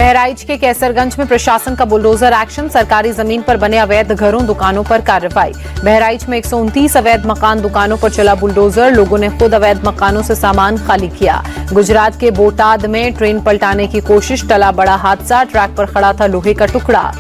बहराइच के कैसरगंज में प्रशासन का बुलडोजर एक्शन, सरकारी जमीन पर बने अवैध घरों दुकानों पर कार्रवाई। बहराइच में 129 अवैध मकान दुकानों पर चला बुलडोजर, लोगों ने खुद अवैध मकानों से सामान खाली किया। गुजरात के बोटाद में ट्रेन पलटाने की कोशिश, टला बड़ा हादसा, ट्रैक पर खड़ा था लोहे का टुकड़ा।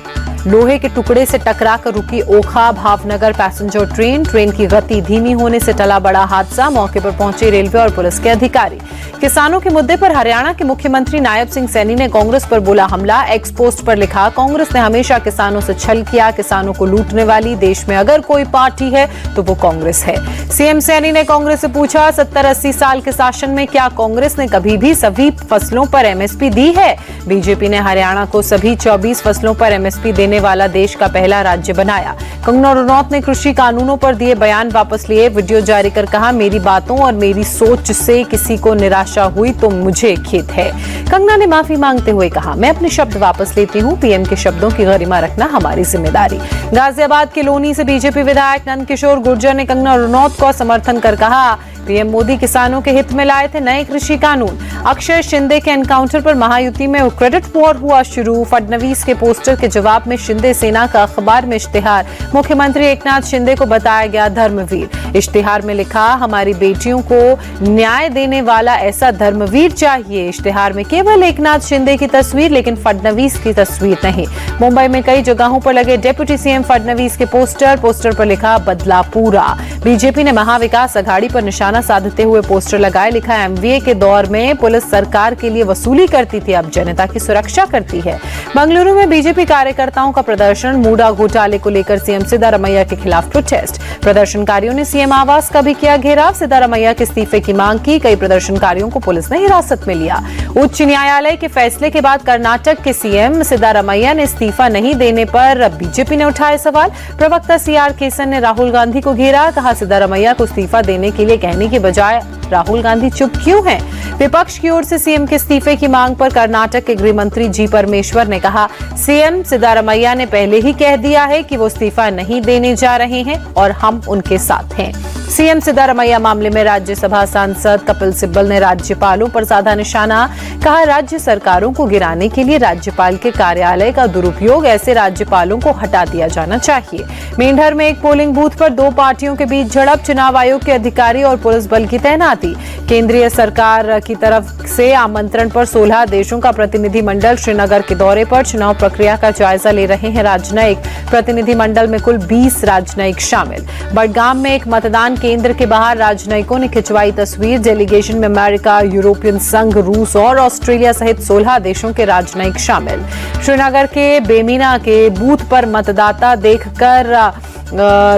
लोहे के टुकड़े से टकराकर रुकी ओखा भावनगर पैसेंजर ट्रेन की गति धीमी होने से टला बड़ा हादसा, मौके पर पहुंचे रेलवे और पुलिस के अधिकारी। किसानों के मुद्दे पर हरियाणा के मुख्यमंत्री नायब सिंह सैनी ने कांग्रेस पर बोला हमला, एक्स पोस्ट पर लिखा, कांग्रेस ने हमेशा किसानों से छल किया, किसानों को लूटने वाली देश में अगर कोई पार्टी है तो वो कांग्रेस है। सीएम सैनी ने कांग्रेस से पूछा, 70-80 साल के शासन में क्या कांग्रेस ने कभी भी सभी फसलों पर एमएसपी दी है? बीजेपी ने हरियाणा को सभी 24 फसलों पर एमएसपी देने वाला देश का पहला राज्य बनाया। कंगना रनौत ने कृषि कानूनों पर दिए बयान वापस लिए, वीडियो जारी कर कहा, मेरी बातों और मेरी सोच से किसी को निराशा हुई तो मुझे खेद है। कंगना ने माफी मांगते हुए कहा, मैं अपने शब्द वापस लेती हूं, पीएम के शब्दों की गरिमा रखना हमारी जिम्मेदारी। गाजियाबाद के लोनी से बीजेपी विधायक नंदकिशोर गुर्जर ने कंगना रनौत को समर्थन कर कहा, पीएम मोदी किसानों के हित में लाए थे नए कृषि कानून। अक्षय शिंदे के एनकाउंटर पर महायुति में क्रेडिट वॉर हुआ शुरू, फडणवीस के पोस्टर के जवाब में शिंदे सेना का अखबार में इश्तिहार, मुख्यमंत्री एकनाथ शिंदे को बताया गया धर्मवीर। इश्तिहार में लिखा, हमारी बेटियों को न्याय देने वाला ऐसा धर्मवीर चाहिए। इश्तिहार में केवल एकनाथ शिंदे की तस्वीर, लेकिन फडणवीस की तस्वीर नहीं। मुंबई में कई जगहों पर लगे डिप्टी सीएम फडणवीस के पोस्टर पर लिखा, बदला पूरा। बीजेपी ने महाविकास अघाड़ी पर निशाना साधते हुए पोस्टर लगाए, लिखा, एमवीए के दौर में पुलिस सरकार के लिए वसूली करती थी, अब जनता की सुरक्षा करती है। बंगलुरु में बीजेपी कार्यकर्ताओं का प्रदर्शन, मूडा घोटाले को लेकर सीएम सिद्धारमैया के खिलाफ प्रोटेस्ट। प्रदर्शनकारियों ने सीएम आवास का भी किया घेराव, सिद्धारमैया के इस्तीफे की मांग की, कई प्रदर्शनकारियों को पुलिस ने हिरासत में लिया। उच्च न्यायालय के फैसले के बाद कर्नाटक के सीएम सिद्धारमैया ने इस्तीफा नहीं देने पर बीजेपी ने उठाए सवाल। प्रवक्ता सीआर केसन ने राहुल गांधी को घेरा, कहा, सिद्धारमैया को इस्तीफा देने के लिए कहने के बजाय राहुल गांधी चुप क्यों हैं? विपक्ष की ओर से सीएम के इस्तीफे की मांग पर कर्नाटक के गृह मंत्री जी परमेश्वर ने कहा, सीएम सिद्धारमैया ने पहले ही कह दिया है कि वो इस्तीफा नहीं देने जा रहे हैं और हम उनके साथ हैं। सीएम सिद्धारमैया मामले में राज्यसभा सांसद कपिल सिब्बल ने राज्यपालों पर साधा निशाना, कहा, राज्य सरकारों को गिराने के लिए राज्यपाल के कार्यालय का दुरुपयोग, ऐसे राज्यपालों को हटा दिया जाना चाहिए। मेंढर में एक पोलिंग बूथ पर दो पार्टियों के बीच झड़प, चुनाव आयोग के अधिकारी और पुलिस बल की तैनाती। केंद्रीय सरकार की तरफ से आमंत्रण पर 16 देशों का प्रतिनिधिमंडल श्रीनगर के दौरे पर चुनाव प्रक्रिया का जायजा ले रहे हैं राजनयिक। प्रतिनिधिमंडल में कुल 20 राजनयिक शामिल। बडगाम में एक मतदान केंद्र के बाहर राजनयिकों ने खिंचवाई तस्वीर, डेलीगेशन में अमेरिका, यूरोपियन संघ, रूस और ऑस्ट्रेलिया सहित 16 देशों के राजनयिक शामिल। श्रीनगर के बेमिना के बूथ पर मतदाता देखकर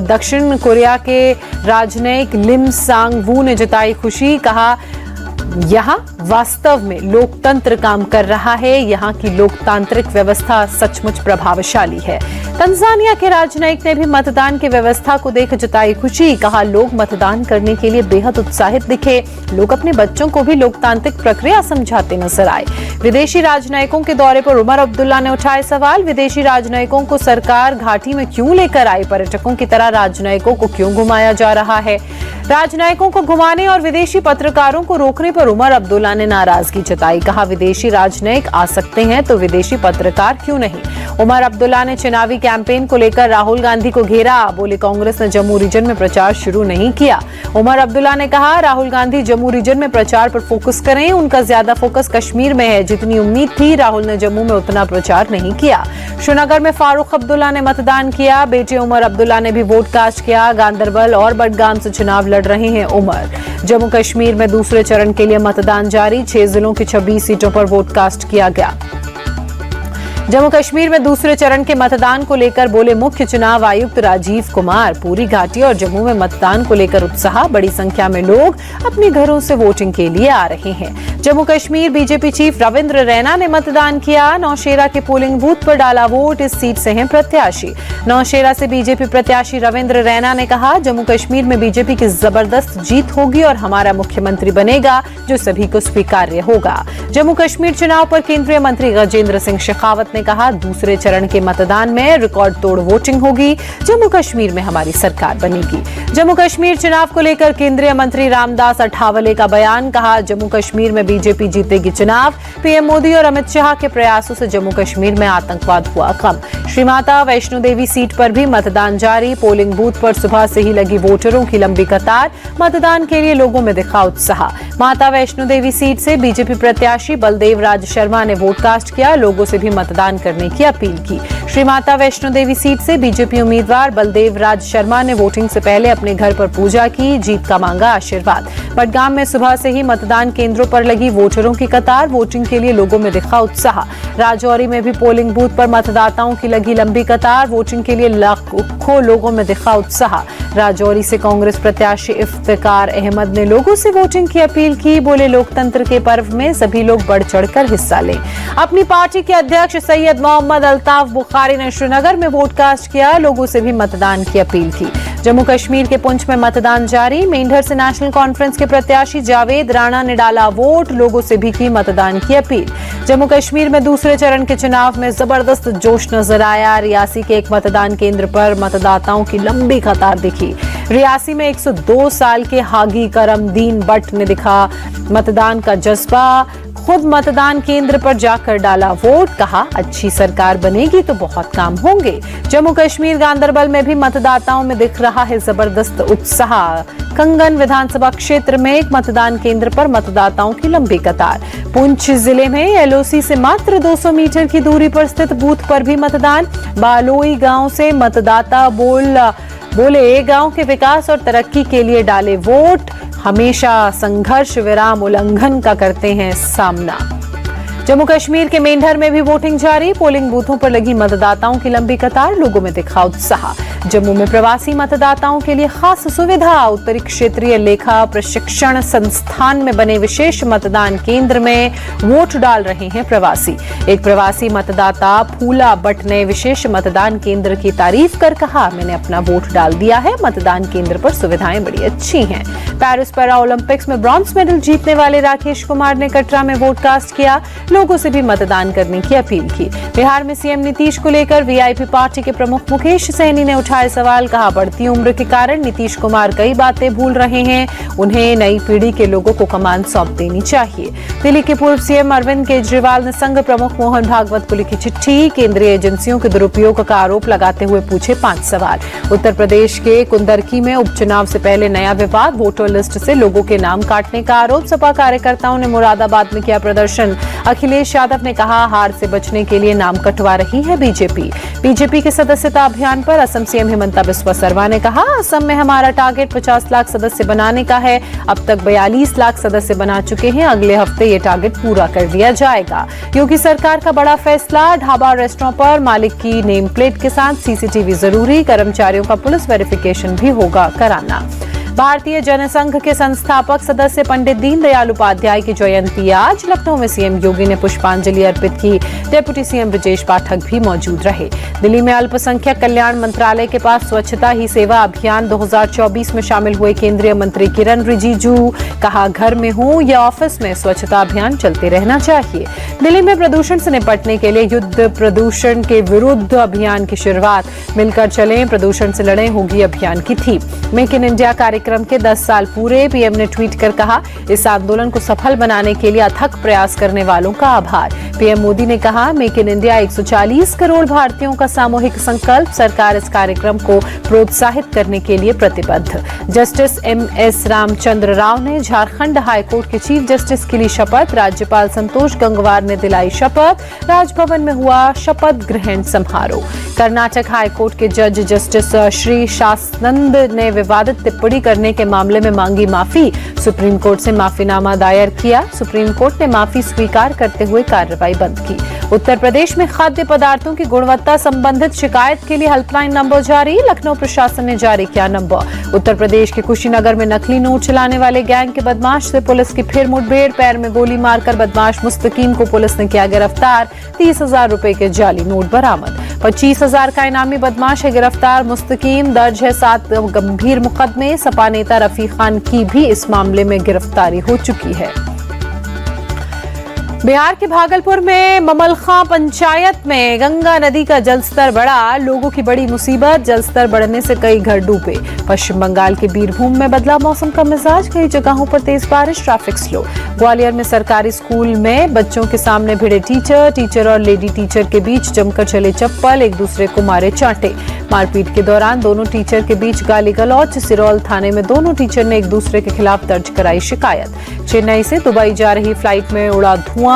दक्षिण कोरिया के राजनयिक लिम सांग वू ने जताई खुशी, कहा, यहाँ वास्तव में लोकतंत्र काम कर रहा है, यहाँ की लोकतांत्रिक व्यवस्था सचमुच प्रभावशाली है। तंजानिया के राजनयिक ने भी मतदान की व्यवस्था को देख जताई खुशी, कहा, लोग मतदान करने के लिए बेहद उत्साहित दिखे, लोग अपने बच्चों को भी लोकतांत्रिक प्रक्रिया समझाते नजर आए। विदेशी राजनयिकों के दौरे पर उमर अब्दुल्ला ने उठाए सवाल, विदेशी राजनयिकों को सरकार घाटी में क्यों लेकर आई, पर्यटकों की तरह राजनयिकों को क्यों घुमाया जा रहा है? राजनयिकों को घुमाने और विदेशी पत्रकारों को रोकने पर उमर अब्दुल्ला ने नाराजगी जताई, कहा, विदेशी राजनयिक आ सकते हैं तो विदेशी पत्रकार क्यों नहीं? उमर अब्दुल्ला ने चुनावी कैंपेन को लेकर राहुल गांधी को घेरा, बोले, कांग्रेस ने जम्मू रीजन में प्रचार शुरू नहीं किया। उमर अब्दुल्ला ने कहा, राहुल गांधी जम्मू रीजन में प्रचार पर फोकस करें, उनका ज्यादा फोकस कश्मीर में है, जितनी उम्मीद थी राहुल ने जम्मू में उतना प्रचार नहीं किया। श्रीनगर में फारूक अब्दुल्ला ने मतदान किया, बेटे उमर अब्दुल्ला ने भी वोट कास्ट किया। गांदरबल और बडगाम से चुनाव लड़ रहे हैं उमर। जम्मू कश्मीर में दूसरे चरण के लिए मतदान जारी, 6 जिलों की 26 सीटों पर वोट कास्ट किया गया। जम्मू कश्मीर में दूसरे चरण के मतदान को लेकर बोले मुख्य चुनाव आयुक्त राजीव कुमार, पूरी घाटी और जम्मू में मतदान को लेकर उत्साह, बड़ी संख्या में लोग अपने घरों से वोटिंग के लिए आ रहे हैं। जम्मू कश्मीर बीजेपी चीफ रविंद्र रैना ने मतदान किया, नौशेरा के पोलिंग बूथ पर डाला वोट, इस सीट से हैं प्रत्याशी। नौशेरा से बीजेपी प्रत्याशी रविंद्र रैना ने कहा, जम्मू कश्मीर में बीजेपी की जबरदस्त जीत होगी और हमारा मुख्यमंत्री बनेगा जो सभी को स्वीकार्य होगा। जम्मू कश्मीर चुनाव पर केंद्रीय मंत्री गजेंद्र सिंह शेखावत ने ने कहा, दूसरे चरण के मतदान में रिकॉर्ड तोड़ वोटिंग होगी। जम्मू कश्मीर में हमारी सरकार बनेगी। जम्मू कश्मीर चुनाव को लेकर केंद्रीय मंत्री रामदास अठावले का बयान। कहा, जम्मू कश्मीर में बीजेपी जीतेगी चुनाव। पीएम मोदी और अमित शाह के प्रयासों से जम्मू कश्मीर में आतंकवाद हुआ कम। श्री माता वैष्णो देवी सीट पर भी मतदान जारी। पोलिंग बूथ पर सुबह से ही लगी वोटरों की लंबी कतार। मतदान के लिए लोगों में दिखा उत्साह। माता वैष्णो देवी सीट से बीजेपी प्रत्याशी बलदेव राज शर्मा ने वोट कास्ट किया। लोगों से भी मतदान करने की अपील की। श्री माता वैष्णो देवी सीट से बीजेपी उम्मीदवार बलदेव राज शर्मा ने वोटिंग से पहले अपने घर पर पूजा की, जीत का मांगा आशीर्वाद। बडगाम में सुबह से ही मतदान केंद्रों पर लगी वोटरों की कतार। वोटिंग के लिए लोगों में दिखा उत्साह। राजौरी में भी पोलिंग बूथ पर मतदाताओं की लगी लंबी कतार। वोटिंग के लिए लाखों लोगों में दिखा उत्साह। राजौरी से कांग्रेस प्रत्याशी इफ्तिकार अहमद ने लोगों से वोटिंग की अपील की। बोले, लोकतंत्र के पर्व में सभी लोग बढ़ चढ़कर हिस्सा लें। अपनी पार्टी के अध्यक्ष सैयद मोहम्मद अल्ताफ बुखारी ने श्रीनगर में वोट कास्ट किया। लोगों से भी मतदान की अपील की। जम्मू कश्मीर के पुंछ में मतदान जारी। मेंढर से नेशनल कॉन्फ्रेंस के प्रत्याशी जावेद राणा ने डाला वोट। लोगों से भी की मतदान की अपील। जम्मू कश्मीर में दूसरे चरण के चुनाव में जबरदस्त जोश नजर आया। रियासी के एक मतदान केंद्र पर मतदाताओं की लंबी कतार दिखी। रियासी में 102 साल के हागी करमदीन बट ने दिखा मतदान का जज्बा। खुद मतदान केंद्र पर जाकर डाला वोट। कहा, अच्छी सरकार बनेगी तो बहुत काम होंगे। जम्मू कश्मीर गांदरबल में भी मतदाताओं में दिख रहा है जबरदस्त उत्साह। कंगन विधानसभा क्षेत्र में एक मतदान केंद्र पर मतदाताओं की लंबी कतार। पुंछ जिले में एलओसी से मात्र 200 मीटर की दूरी पर स्थित बूथ पर भी मतदान। बालोई गांव से मतदाता बोले गांव के विकास और तरक्की के लिए डाले वोट। हमेशा संघर्ष विराम उल्लंघन का करते हैं सामना। जम्मू कश्मीर के मेंढर में भी वोटिंग जारी। पोलिंग बूथों पर लगी मतदाताओं की लंबी कतार। लोगों में दिखा उत्साह। जम्मू में प्रवासी मतदाताओं के लिए खास सुविधा। उत्तरी क्षेत्रीय लेखा प्रशिक्षण संस्थान में बने विशेष मतदान केंद्र में वोट डाल रहे हैं प्रवासी। एक प्रवासी मतदाता फूला बट ने विशेष मतदान केंद्र की तारीफ कर कहा, मैंने अपना वोट डाल दिया है। मतदान केंद्र पर सुविधाएं बड़ी अच्छी हैं। पेरिस पैरा ओलंपिक्स में ब्रॉन्ज मेडल जीतने वाले राकेश कुमार ने कटरा में वोट कास्ट किया। लोगों से भी मतदान करने की अपील की। बिहार में सीएम नीतीश को लेकर वीआईपी पार्टी के प्रमुख मुकेश सहनी ने उठाए सवाल। कहा, बढ़ती उम्र के कारण नीतीश कुमार कई बातें भूल रहे हैं। उन्हें नई पीढ़ी के लोगों को कमान सौंप देनी चाहिए। दिल्ली के पूर्व सीएम अरविंद केजरीवाल ने संघ प्रमुख मोहन भागवत को लिखी चिट्ठी। केंद्रीय एजेंसियों के दुरुपयोग का आरोप लगाते हुए पूछे 5 सवाल। उत्तर प्रदेश के कुंदरकी में उपचुनाव से पहले नया विवाद। वोटर लिस्ट से लोगों के नाम काटने का आरोप। सपा कार्यकर्ताओं ने मुरादाबाद में किया प्रदर्शन। अखिलेश यादव ने कहा, हार से बचने के लिए नाम कटवा रही है बीजेपी के सदस्यता अभियान पर असम सीएम हिमंता बिस्वा सर्मा ने कहा, असम में हमारा टारगेट 50 लाख सदस्य बनाने का है। अब तक 42 लाख सदस्य बना चुके हैं। अगले हफ्ते ये टारगेट पूरा कर लिया जाएगा। योगी सरकार का बड़ा फैसला। ढाबा रेस्टोरेंट पर मालिक की नेम प्लेट के साथ सीसीटीवी जरूरी। कर्मचारियों का पुलिस वेरिफिकेशन भी होगा कराना। भारतीय जनसंघ के संस्थापक सदस्य पंडित दीनदयाल उपाध्याय की जयंती आज। लखनऊ में सीएम योगी ने पुष्पांजलि अर्पित की। डिप्टी सीएम ब्रजेश पाठक भी मौजूद रहे। दिल्ली में अल्पसंख्यक कल्याण मंत्रालय के पास स्वच्छता ही सेवा अभियान 2024 में शामिल हुए केंद्रीय मंत्री किरण रिजिजू। कहा, घर में हो या ऑफिस में स्वच्छता अभियान चलते रहना चाहिए। दिल्ली में प्रदूषण से निपटने के लिए युद्ध प्रदूषण के विरुद्ध अभियान की शुरुआत। मिलकर चलें, प्रदूषण से लड़ें होगी अभियान की थीम। मेक इन इंडिया कार्यक्रम के 10 साल पूरे। पीएम ने ट्वीट कर कहा, इस आंदोलन को सफल बनाने के लिए अथक प्रयास करने वालों का आभार। पीएम मोदी ने कहा, मेक इन इंडिया 140 करोड़ भारतीयों का सामूहिक संकल्प। सरकार इस कार्यक्रम को प्रोत्साहित करने के लिए प्रतिबद्ध। जस्टिस एमएस रामचंद्र राव ने झारखंड हाईकोर्ट के चीफ जस्टिस के लिए शपथ। राज्यपाल संतोष गंगवार ने दिलाई शपथ। राजभवन में हुआ शपथ ग्रहण समारोह। कर्नाटक हाईकोर्ट के जज जस्टिस श्री शासनंद ने विवादित टिप्पणी करने के मामले में मांगी माफी। सुप्रीम कोर्ट से माफीनामा दायर किया। सुप्रीम कोर्ट ने माफी स्वीकार करते हुए कार्रवाई बंद की। उत्तर प्रदेश में खाद्य पदार्थों की गुणवत्ता संबंधित शिकायत के लिए हेल्पलाइन नंबर जारी। लखनऊ प्रशासन ने जारी किया नंबर। उत्तर प्रदेश के कुशीनगर में नकली नोट चलाने वाले गैंग के बदमाश से पुलिस की फिर मुठभेड़। पैर में गोली मारकर बदमाश मुस्तकीम को पुलिस ने किया गिरफ्तार। 30,000 रुपए के जाली नोट बरामद। 25,000 का इनामी बदमाश है गिरफ्तार। मुस्तकीम। दर्ज है 7 गंभीर मुकदमे। सपा नेता रफी खान की भी इस मामले में गिरफ्तारी हो चुकी है। बिहार के भागलपुर में ममलखा पंचायत में गंगा नदी का जलस्तर बढ़ा, लोगों की बड़ी मुसीबत। जलस्तर बढ़ने से कई घर डूबे। पश्चिम बंगाल के बीरभूम में बदला मौसम का मिजाज, कई जगहों पर तेज बारिश, ट्रैफिक स्लो। ग्वालियर में सरकारी स्कूल में बच्चों के सामने भिड़े टीचर और लेडी टीचर के बीच जमकर चले चप्पल, एक दूसरे को मारे चांटे। मारपीट के दौरान दोनों टीचर के बीच गाली गलौज। सिरौल थाने में दोनों टीचर ने एक दूसरे के खिलाफ दर्ज कराई शिकायत। चेन्नई से दुबई जा रही फ्लाइट में उड़ा धुआं,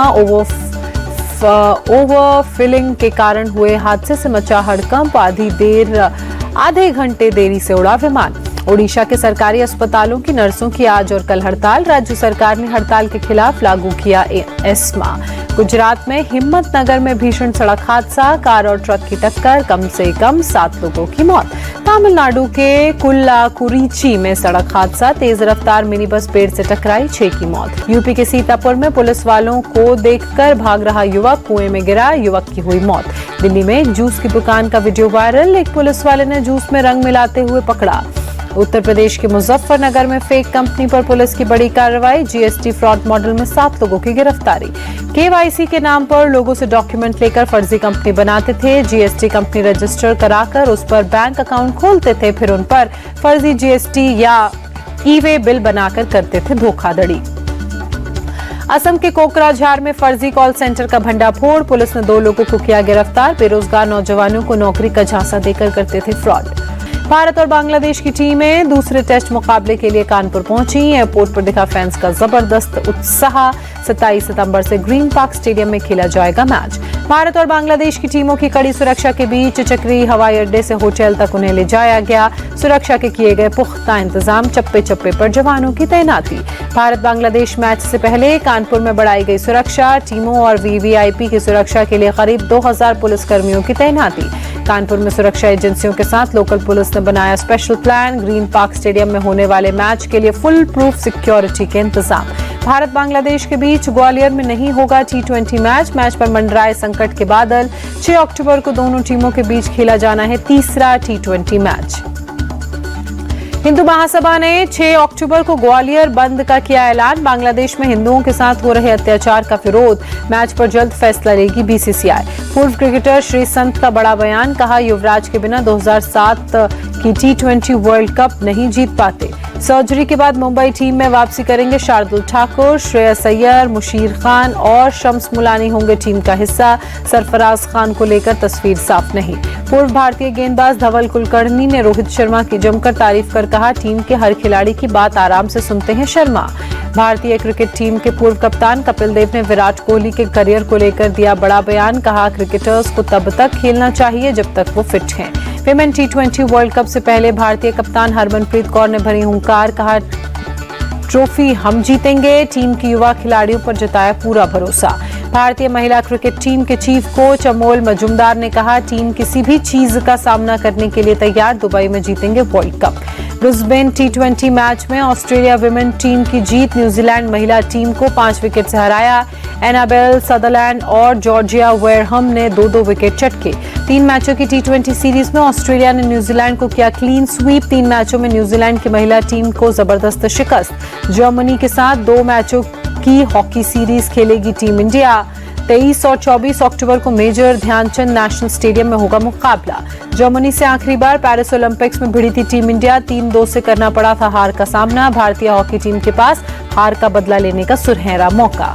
ओवर फिलिंग के कारण हुए हादसे से मचा हड़कंप। आधे घंटे देरी से उड़ा विमान। ओडिशा के सरकारी अस्पतालों की नर्सों की आज और कल हड़ताल, राज्य सरकार ने हड़ताल के खिलाफ लागू किया एस्मा। गुजरात में हिम्मतनगर में भीषण सड़क हादसा, कार और ट्रक की टक्कर, कम से कम 7 लोगों की मौत। तमिलनाडु के कुल्लाकुरिची में सड़क हादसा, तेज रफ्तार मिनी बस पेड़ से टकराई, 6 की मौत। यूपी के सीतापुर में पुलिस वालों को देखकर भाग रहा युवक कुएं में गिरा, युवक की हुई मौत। दिल्ली में एक जूस की दुकान का वीडियो वायरल, एक पुलिस वाले ने जूस में रंग मिलाते हुए पकड़ा। उत्तर प्रदेश के मुजफ्फरनगर में फेक कंपनी पर पुलिस की बड़ी कार्रवाई, जीएसटी फ्रॉड मॉडल में 7 लोगों की गिरफ्तारी। केवाईसी के नाम पर लोगों से डॉक्यूमेंट लेकर फर्जी कंपनी बनाते थे, जीएसटी कंपनी रजिस्टर कराकर उस पर बैंक अकाउंट खोलते थे, फिर उन पर फर्जी जीएसटी या ई-वे बिल बनाकर करते थे धोखाधड़ी। असम के कोकराझार में फर्जी कॉल सेंटर का भंडाफोड़, पुलिस ने 2 लोगों को किया गिरफ्तार, बेरोजगार नौजवानों को नौकरी का झांसा देकर करते थे फ्रॉड। भारत और बांग्लादेश की टीमें दूसरे टेस्ट मुकाबले के लिए कानपुर पहुंची, एयरपोर्ट पर दिखा फैंस का जबरदस्त उत्साह। 27 सितंबर से ग्रीन पार्क स्टेडियम में खेला जाएगा मैच। भारत और बांग्लादेश की टीमों की कड़ी सुरक्षा के बीच चक्री हवाई अड्डे से होटल तक उन्हें ले जाया गया। सुरक्षा के किए गए पुख्ता इंतजाम, चप्पे चप्पे पर जवानों की तैनाती। भारत बांग्लादेश मैच से पहले कानपुर में बढ़ाई गई सुरक्षा, टीमों और वीवीआईपी की सुरक्षा के लिए करीब 2000 पुलिसकर्मियों की तैनाती। कानपुर में सुरक्षा एजेंसियों के साथ लोकल पुलिस ने बनाया special plan, green park stadium में होने वाले मैच के लिए फुल प्रूफ सिक्योरिटी के इंतजाम। भारत बांग्लादेश के बीच ग्वालियर में नहीं होगा T20 मैच पर मंडराए संकट के बादल। 6 अक्टूबर को दोनों टीमों के बीच खेला जाना है तीसरा T20 मैच। हिंदू महासभा ने 6 अक्टूबर को ग्वालियर बंद का किया ऐलान, बांग्लादेश में हिंदुओं के साथ हो रहे अत्याचार का विरोध, मैच पर जल्द फैसला लेगी बीसीसीआई। पूर्व क्रिकेटर श्री संत का बड़ा बयान, कहा युवराज के बिना 2007 की T20 वर्ल्ड कप नहीं जीत पाते। सर्जरी के बाद मुंबई टीम में वापसी करेंगे शार्दुल ठाकुर, श्रेयस अय्यर, मुशीर खान और शम्स मुलानी होंगे टीम का हिस्सा। सरफराज खान को लेकर तस्वीर साफ नहीं। पूर्व भारतीय गेंदबाज धवल कुलकर्णी ने रोहित शर्मा की जमकर तारीफ कर कहा, टीम के हर खिलाड़ी की बात आराम से सुनते हैं शर्मा। भारतीय क्रिकेट टीम के पूर्व कप्तान कपिल देव ने विराट कोहली के करियर को लेकर दिया बड़ा बयान, कहा क्रिकेटर्स को तब तक खेलना चाहिए जब तक वो फिट हैं। विमेन T20 वर्ल्ड कप से पहले भारतीय कप्तान हरमनप्रीत कौर ने भरी हुंकार, कहा ट्रॉफी हम जीतेंगे, टीम की युवा खिलाड़ियों पर जताया पूरा भरोसा। भारतीय महिला क्रिकेट टीम के चीफ कोच अमोल मजुमदार ने कहा, टीम किसी भी चीज का सामना करने के लिए तैयार, दुबई में जीतेंगे world cup. Brisbane T20 match में ऑस्ट्रेलिया विमेन टीम की जीत, न्यूजीलैंड महिला टीम को 5 विकेट से हराया। एनाबेल सदरलैंड और जॉर्जिया वेयरहम ने 2-2 विकेट चटके। 3 मैचों की T20 सीरीज में ऑस्ट्रेलिया ने न्यूजीलैंड को किया क्लीन स्वीप, 3 मैचों में न्यूजीलैंड की महिला टीम को जबरदस्त शिकस्त। जर्मनी के साथ 2 मैचों की हॉकी सीरीज खेलेगी टीम इंडिया। 23 और 24 अक्टूबर को मेजर ध्यानचंद नेशनल स्टेडियम में होगा मुकाबला। जर्मनी से आखिरी बार पेरिस ओलंपिक्स में भिड़ी थी टीम इंडिया, 3-2 से करना पड़ा था हार का सामना। भारतीय हॉकी टीम के पास हार का बदला लेने का सुनहरा मौका।